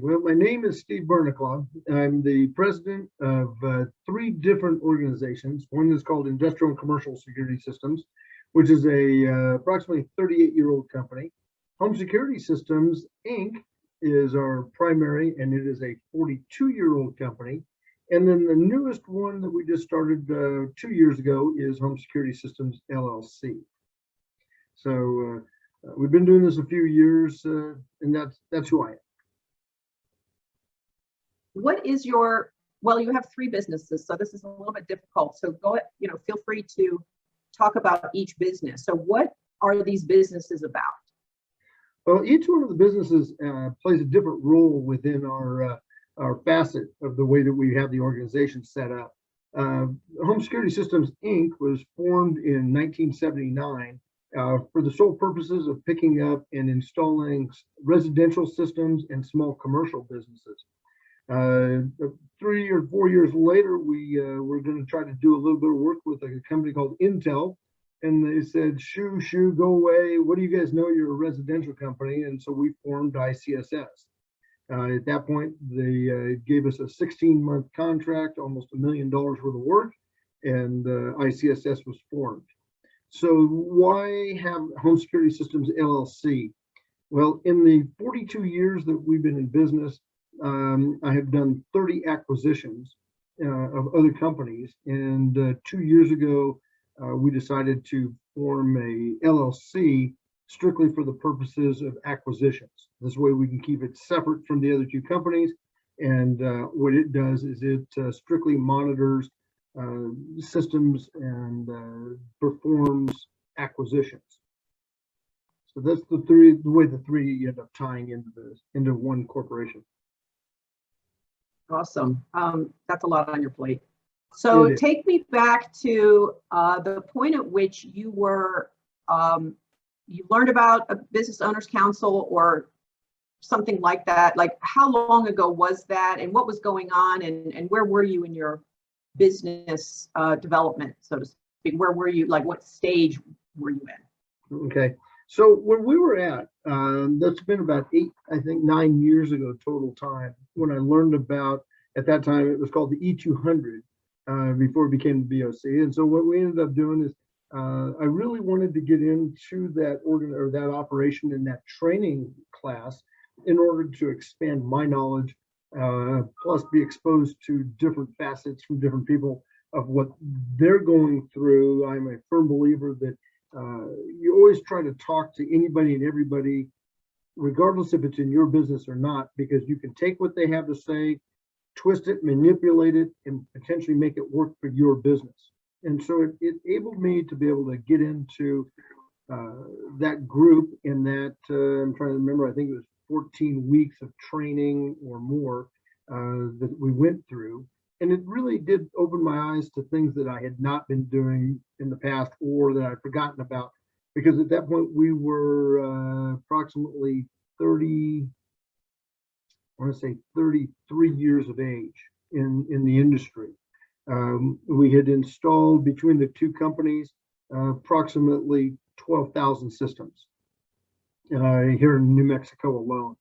Well, my name is Steve Berniklau. I'm the president of three different organizations. One is called Industrial and Commercial Security Systems, which is a approximately 38-year-old company. Home Security Systems, Inc. is our primary, and it is a 42-year-old company. And then the newest one that we just started 2 years ago is Home Security Systems, LLC. So we've been doing this a few years, and that's who I am. What is your, well, you have three businesses, so this is a little bit difficult. So feel free to talk about each business. So what are these businesses about? Well, each one of the businesses plays a different role within our facet of the way that we have the organization set up. Home Security Systems, Inc. was formed in 1979 for the sole purposes of picking up and installing residential systems and small commercial businesses. 3 or 4 years later, we were going to try to do a little bit of work with a company called Intel, and they said, shoo, go away. What do you guys know? You're a residential company. And so we formed ICSS. At that point, they gave us a 16-month contract, almost $1 million worth of work, and ICSS was formed. So why have Home Security Systems LLC? Well, in the 42 years that we've been in business, I have done 30 acquisitions of other companies, and 2 years ago, we decided to form a LLC strictly for the purposes of acquisitions. This way we can keep it separate from the other two companies, and what it does is it strictly monitors systems and performs acquisitions. So that's the way the three end up tying into one corporation. Awesome. That's a lot on your plate. So take me back to the point at which you were, you learned about a business owners council or something like that. Like, how long ago was that, and what was going on, and where were you in your business development, so to speak? Where were you, like what stage were you in? Okay. So where we were at, that's been about 9 years ago total time, when I learned about, at that time it was called the E200 before it became the BOC. And so what we ended up doing is I really wanted to get into that operation in that training class in order to expand my knowledge, plus be exposed to different facets from different people of what they're going through. I'm a firm believer that you always try to talk to anybody and everybody, regardless if it's in your business or not, because you can take what they have to say, twist it, manipulate it, and potentially make it work for your business. And so it enabled me to be able to get into that group in that, I'm trying to remember, I think it was 14 weeks of training or more that we went through. And it really did open my eyes to things that I had not been doing in the past or that I'd forgotten about. Because at that point, we were approximately 33 years of age in the industry. We had installed between the two companies approximately 12,000 systems here in New Mexico alone.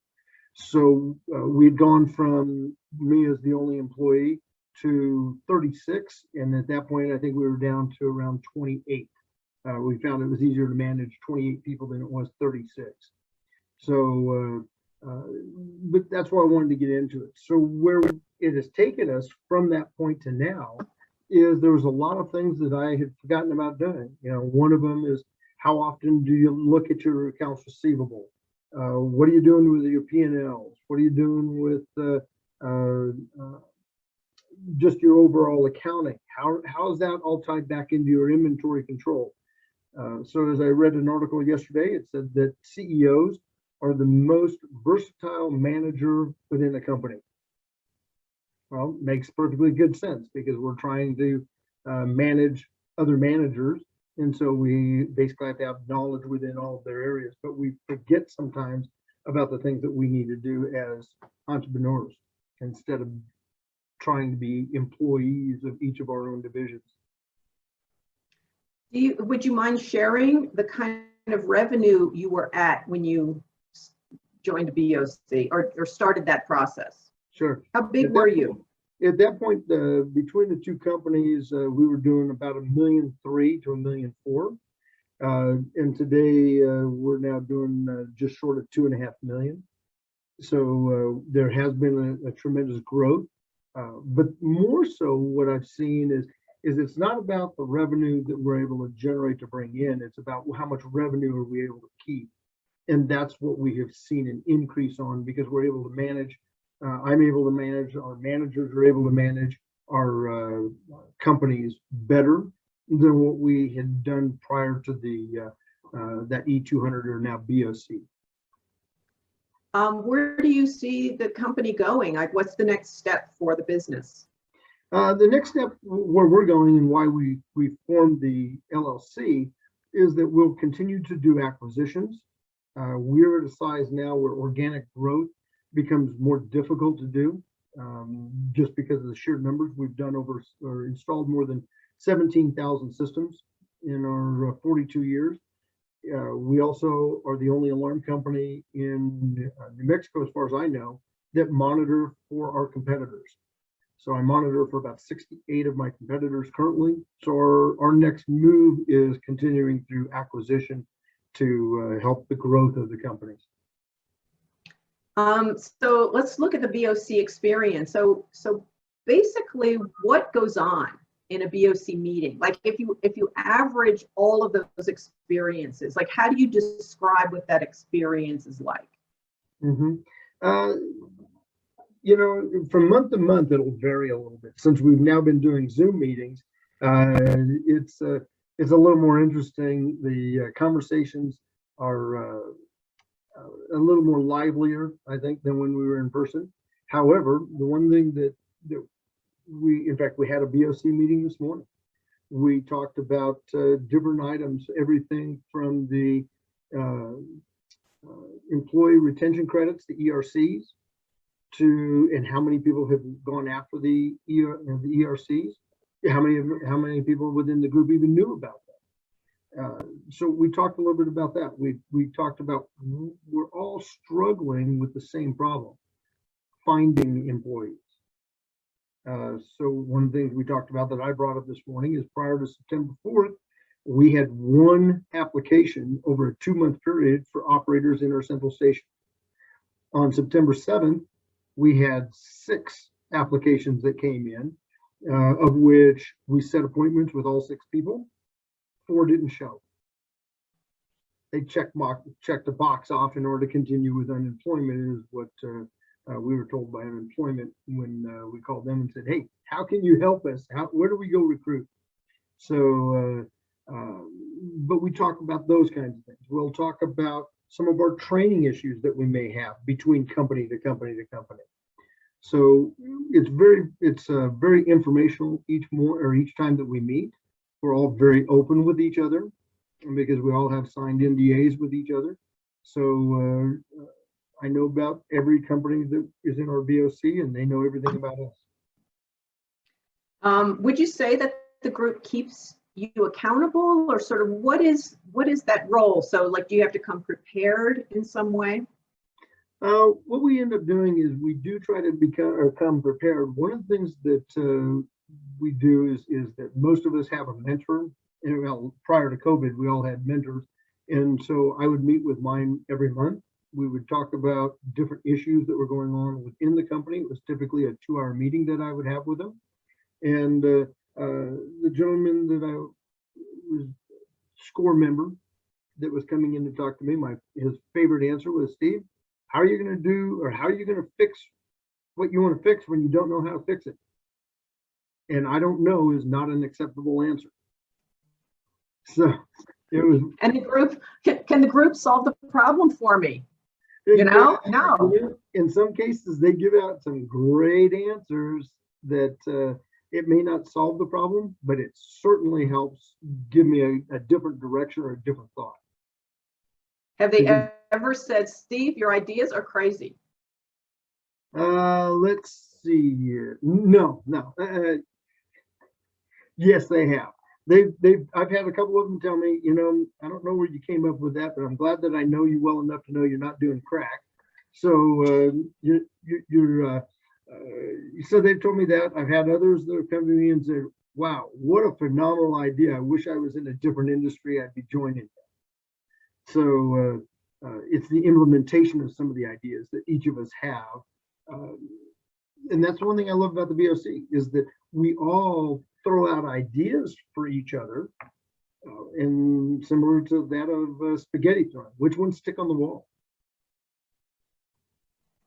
So we'd gone from me as the only employee to 36, and at that point I think we were down to around 28. We found it was easier to manage 28 people than it was 36. So but that's why I wanted to get into it. So where it has taken us from that point to now is there was a lot of things that I had forgotten about doing. One of them is, how often do you look at your accounts receivable? What are you doing with your P&Ls? What are you doing with just your overall accounting? How is that all tied back into your inventory control? So as I read an article yesterday, it said that CEOs are the most versatile manager within a company. Well, makes perfectly good sense, because we're trying to manage other managers. And so we basically have to have knowledge within all of their areas, but we forget sometimes about the things that we need to do as entrepreneurs instead of trying to be employees of each of our own divisions. Would you mind sharing the kind of revenue you were at when you joined BOC or started that process? Sure. How big were you? At that point, between the two companies, we were doing about $1.3 million to $1.4 million. And today we're now doing just short of 2.5 million. So there has been a tremendous growth. But more so what I've seen is it's not about the revenue that we're able to generate to bring in. It's about how much revenue are we able to keep. And that's what we have seen an increase on, because we're able to manage. I'm able to manage, our managers are able to manage our companies better than what we had done prior to the that E200 or now BOC. Where do you see the company going? Like, what's the next step for the business? The next step where we're going and why we formed the LLC is that we'll continue to do acquisitions. We're at a size now where organic growth becomes more difficult to do, just because of the sheer numbers. We've done over or installed more than 17,000 systems in our 42 years. We also are the only alarm company in New Mexico, as far as I know, that monitor for our competitors. So I monitor for about 68 of my competitors currently. So our next move is continuing through acquisition to help the growth of the companies. So let's look at the BOC experience. So basically, what goes on in a BOC meeting? Like, if you average all of those experiences, like, how do you describe what that experience is like? Mm-hmm. From month to month, it'll vary a little bit. Since we've now been doing Zoom meetings, it's a little more interesting. The conversations are a little more livelier, I think, than when we were in person. However, the one thing that we had a BOC meeting this morning. We talked about different items, everything from the employee retention credits, the ERCs, and how many people have gone after the ERCs. How many people within the group even knew about that? So we talked a little bit about that. We talked about we're all struggling with the same problem, finding employees. So one of the things we talked about that I brought up this morning is prior to September 4th, we had one application over a 2-month period for operators in our central station. On September 7th, we had 6 applications that came in, of which we set appointments with all 6 people. 4 didn't show. They checked a box off in order to continue with unemployment, is what we were told by unemployment when we called them and said, "Hey, how can you help us? Where do we go recruit?" So, but we talk about those kinds of things. We'll talk about some of our training issues that we may have between company to company to company. So it's very informational each time that we meet. We're all very open with each other because we all have signed NDAs with each other. So I know about every company that is in our BOC, and they know everything about us. Would you say that the group keeps you accountable, or sort of what is that role? So, like, do you have to come prepared in some way? What we end up doing is we do try to come prepared. One of the things that we do is that most of us have a mentor. And, well, prior to COVID, we all had mentors, and so I would meet with mine every month. We would talk about different issues that were going on within the company. It was typically a 2-hour meeting that I would have with them. And the gentleman that I was SCORE member that was coming in to talk to me, his favorite answer was, "Steve, how are you going to do, or how are you going to fix what you want to fix when you don't know how to fix it?" And "I don't know" is not an acceptable answer. So it was. And the group, can the group solve the problem for me? No. In some cases, they give out some great answers that it may not solve the problem, but it certainly helps give me a different direction or a different thought. Have they ever said, "Steve, your ideas are crazy"? Let's see here. No. Yes, they have. I've had a couple of them tell me, "I don't know where you came up with that, but I'm glad that I know you well enough to know you're not doing crack." So so they've told me that. I've had others that have come to me and said, wow, what a phenomenal idea. I wish I was in a different industry. I'd be joining. So it's the implementation of some of the ideas that each of us have. And that's one thing I love about the BOC is that we all throw out ideas for each other, and similar to that of spaghetti throwing. Which ones stick on the wall?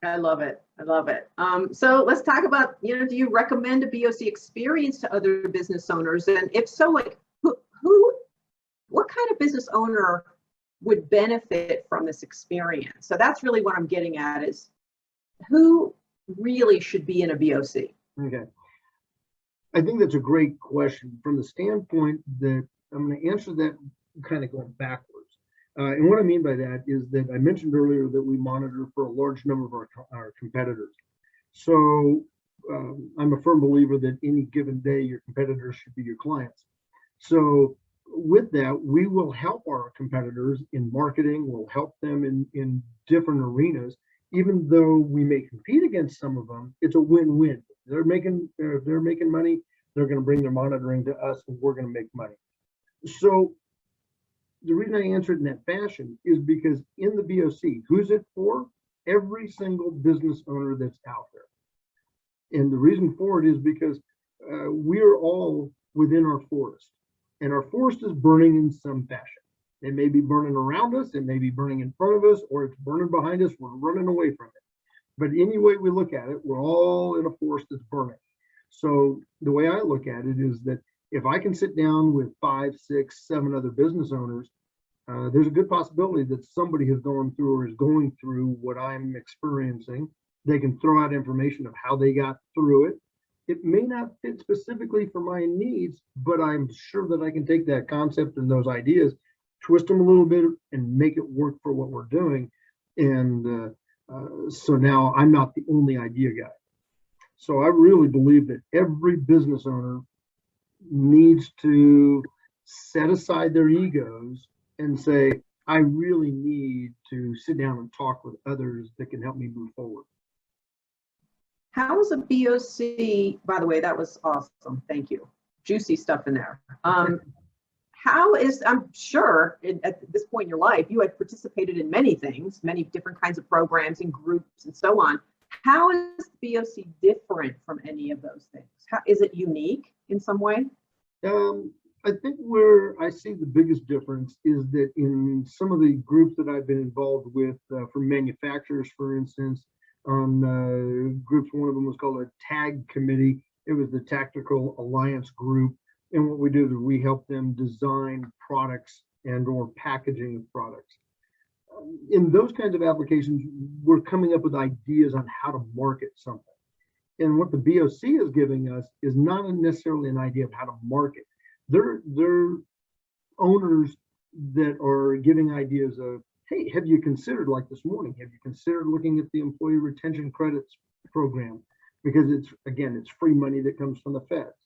I love it. I love it. So let's talk about, do you recommend a BOC experience to other business owners? And if so, like what kind of business owner would benefit from this experience? So that's really what I'm getting at is who really should be in a BOC? Okay. I think that's a great question from the standpoint that I'm going to answer that kind of going backwards. And what I mean by that is that I mentioned earlier that we monitor for a large number of our competitors. So I'm a firm believer that any given day, your competitors should be your clients. So with that, we will help our competitors in marketing, we'll help them in different arenas. Even though we may compete against some of them, it's a win-win. If they're making money, they're going to bring their monitoring to us and we're going to make money. So the reason I answer it in that fashion is because in the BOC, who's it for? Every single business owner that's out there. And the reason for it is because we're all within our forest, and our forest is burning in some fashion. It may be burning around us, it may be burning in front of us, or it's burning behind us, we're running away from it. But any way we look at it, we're all in a forest that's burning. So the way I look at it is that if I can sit down with 5, 6, 7 other business owners, there's a good possibility that somebody has gone through or is going through what I'm experiencing. They can throw out information of how they got through it. It may not fit specifically for my needs, but I'm sure that I can take that concept and those ideas, twist them a little bit and make it work for what we're doing. And so now I'm not the only idea guy. So I really believe that every business owner needs to set aside their egos and say, I really need to sit down and talk with others that can help me move forward. How is a BOC, by the way, that was awesome. Thank you. Juicy stuff in there. How is, I'm sure at this point in your life, you had participated in many things, many different kinds of programs and groups and so on. How is the BOC different from any of those things? Is it unique in some way? I think where I see the biggest difference is that in some of the groups that I've been involved with, for manufacturers, for instance, on groups, one of them was called a TAG committee. It was the Tactical Alliance Group. And what we do is we help them design products and or packaging of products. In those kinds of applications, we're coming up with ideas on how to market something. And what the BOC is giving us is not necessarily an idea of how to market. They're owners that are giving ideas of, hey, have you considered, like this morning, have you considered looking at the employee retention credits program? Because it's free money that comes from the feds.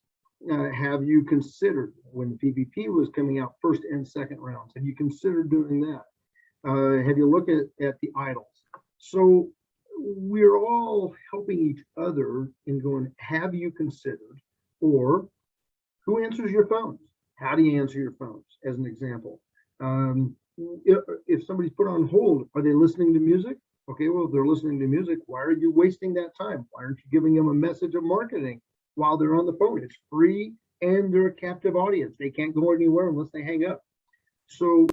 Have you considered, when the PPP was coming out, first and second rounds, have you considered doing that? Have you looked at the IDLES? So we're all helping each other in going, have you considered? Or who answers your phones? How do you answer your phones, as an example? If somebody's put on hold, are they listening to music? Okay, well, if they're listening to music, why are you wasting that time? Why aren't you giving them a message of marketing while they're on the phone? It's free and they're a captive audience. They can't go anywhere unless they hang up. So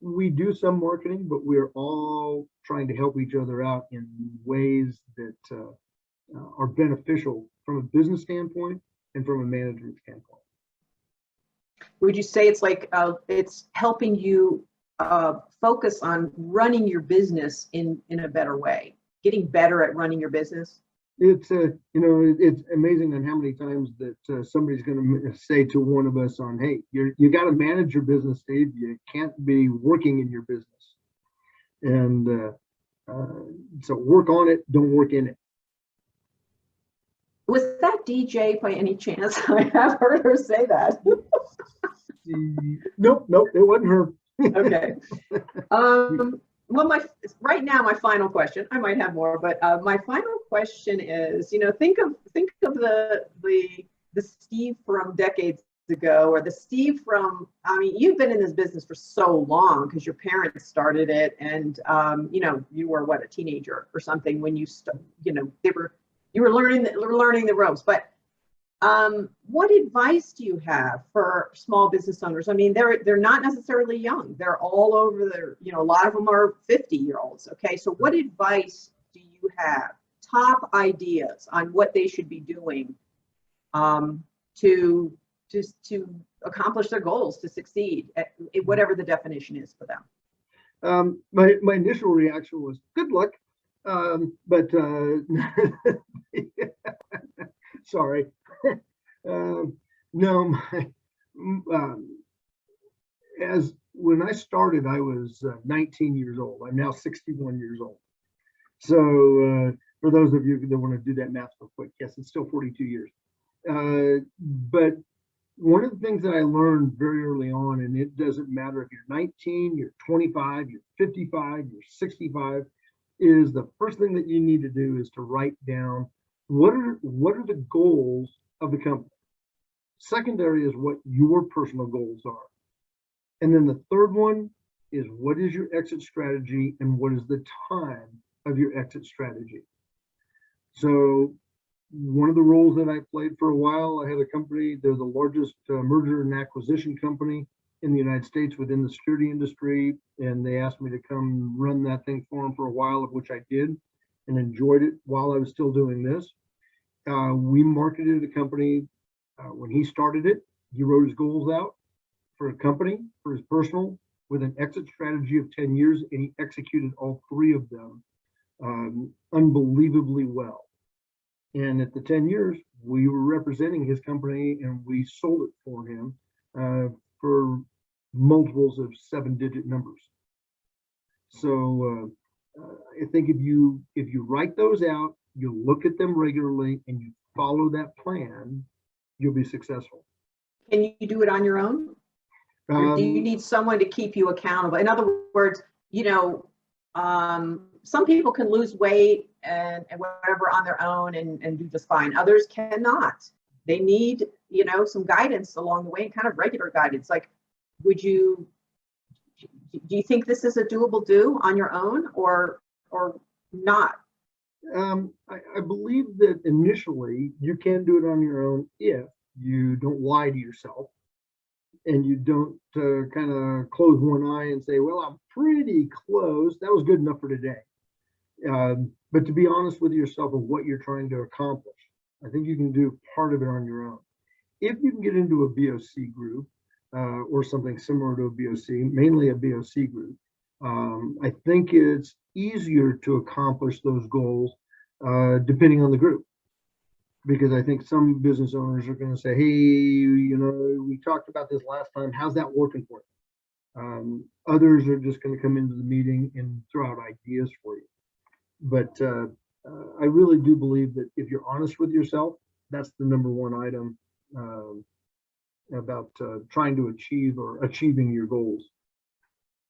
we do some marketing, but we're all trying to help each other out in ways that are beneficial from a business standpoint and from a management standpoint. Would you say it's like it's helping you focus on running your business in a better way, getting better at running your business? It's it's amazing on how many times that somebody's going to say to one of us on, hey, you got to manage your business, Steve. You can't be working in your business. And so work on it, don't work in it. Was that DJ by any chance? I have heard her say that. Nope, it wasn't her. Okay. well, right now, my final question, I might have more, but my final question is, think of the Steve from decades ago, or the Steve from, I mean, you've been in this business for so long because your parents started it, and you were what, a teenager or something when you you were learning the ropes. But what advice do you have for small business owners? I mean, they're not necessarily young. They're all over there. A lot of them are 50-year-olds. Okay, so what advice do you have? Top ideas on what they should be doing to accomplish their goals, to succeed at whatever the definition is for them. My initial reaction was good luck, but sorry. No, as when I started, I was 19 years old. I'm now 61 years old. So for those of you that want to do that math real quick, yes, it's still 42 years. But one of the things that I learned very early on, and it doesn't matter if you're 19, you're 25, you're 55, you're 65, is the first thing that you need to do is to write down what are the goals of the company. Secondary is what your personal goals are. And then the third one is what is your exit strategy and what is the time of your exit strategy. So one of the roles that I played for a while, I had a company, they're the largest merger and acquisition company in the United States within the security industry. And they asked me to come run that thing for them for a while, of which I did and enjoyed it while I was still doing this. We marketed the company. When he started it, he wrote his goals out for a company, for his personal, with an exit strategy of 10 years, and he executed all three of them unbelievably well. And at the 10 years, we were representing his company, and we sold it for him for multiples of 7-digit numbers. So I think if you write those out, you look at them regularly, and you follow that plan, you'll be successful. Can you do it on your own? Or do you need someone to keep you accountable? In other words, some people can lose weight and whatever on their own and do just fine. Others cannot. They need, some guidance along the way, and kind of regular guidance. Like, do you think this is a doable do on your own or not? I believe that initially you can do it on your own if you don't lie to yourself and you don't kind of close one eye and say, well, I'm pretty close. That was good enough for today. But to be honest with yourself of what you're trying to accomplish, I think you can do part of it on your own. If you can get into a BOC group or something similar to a BOC, mainly a BOC group, I think it's easier to accomplish those goals depending on the group. Because I think some business owners are going to say, hey, we talked about this last time. How's that working for you? Others are just going to come into the meeting and throw out ideas for you. But I really do believe that if you're honest with yourself, that's the number one item about trying to achieve or achieving your goals.